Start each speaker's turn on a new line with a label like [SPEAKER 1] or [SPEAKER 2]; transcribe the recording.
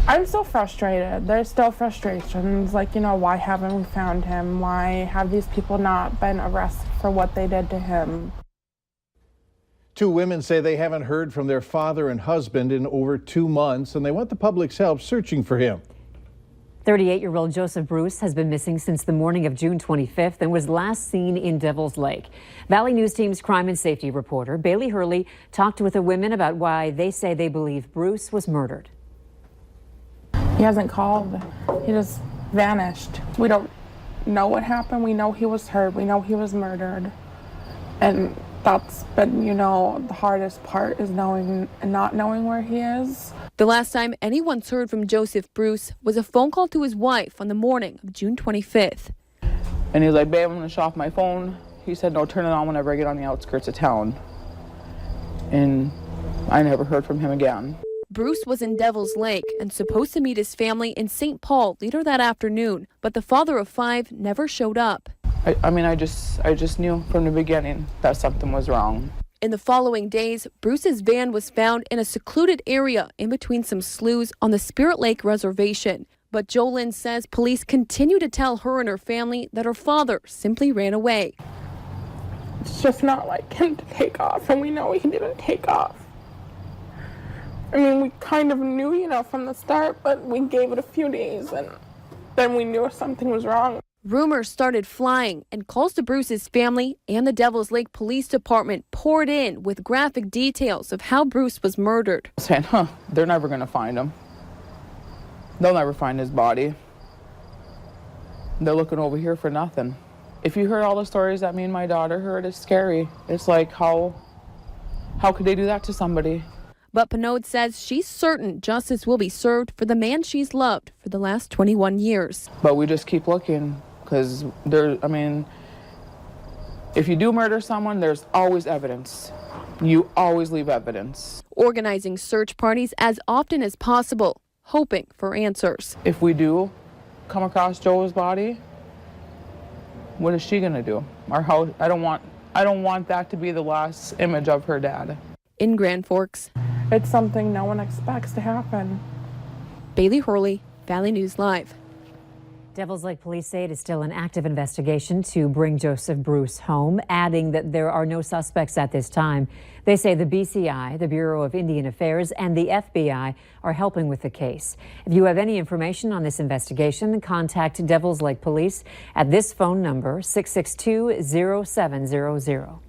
[SPEAKER 1] I'm still frustrated. There's still frustrations, like, why haven't we found him? Why have these people not been arrested for what they did to him?
[SPEAKER 2] 2 women say they haven't heard from their father and husband in over 2 months, and they want the public's help searching for him.
[SPEAKER 3] 38-year-old Joseph Bruce has been missing since the morning of June 25th and was last seen in Devil's Lake. Valley News Team's crime and safety reporter Bailey Hurley talked with the women about why they say they believe Bruce was murdered.
[SPEAKER 1] He hasn't called. He just vanished. We don't know what happened. We know he was hurt. We know he was murdered. And that's been, the hardest part is not knowing where he is.
[SPEAKER 4] The last time anyone's heard from Joseph Bruce was a phone call to his wife on the morning of June 25th.
[SPEAKER 5] And he's like, babe, I'm going to shut off my phone. He said, no, turn it on whenever I get on the outskirts of town. And I never heard from him again.
[SPEAKER 4] Bruce was in Devil's Lake and supposed to meet his family in St. Paul later that afternoon, but the father of 5 never showed up.
[SPEAKER 5] I just knew from the beginning that something was wrong.
[SPEAKER 4] In the following days, Bruce's van was found in a secluded area in between some sloughs on the Spirit Lake Reservation. But Jolynn says police continue to tell her and her family that her father simply ran away.
[SPEAKER 1] It's just not like him to take off, and we know he didn't take off. I mean, we kind of knew, from the start, but we gave it a few days, and then we knew something was wrong.
[SPEAKER 4] Rumors started flying, and calls to Bruce's family and the Devil's Lake Police Department poured in with graphic details of how Bruce was murdered.
[SPEAKER 5] Saying, they're never going to find him. They'll never find his body. They're looking over here for nothing. If you heard all the stories that me and my daughter heard, it's scary. It's like, how could they do that to somebody?
[SPEAKER 4] But Pinode says she's certain justice will be served for the man she's loved for the last 21 years.
[SPEAKER 5] But we just keep looking, because if you do murder someone, there's always evidence. You always leave evidence.
[SPEAKER 4] Organizing search parties as often as possible, hoping for answers.
[SPEAKER 5] If we do come across Joe's body, what is she gonna do? I don't want that to be the last image of her dad.
[SPEAKER 4] In Grand Forks,
[SPEAKER 1] it's something no one expects to happen.
[SPEAKER 4] Bailey Hurley, Valley News Live.
[SPEAKER 3] Devil's Lake police say it is still an active investigation to bring Joseph Bruce home, adding that there are no suspects at this time. They say the BCI, the Bureau of Indian Affairs, and the FBI are helping with the case. If you have any information on this investigation, contact Devil's Lake Police at this phone number, 662-0700.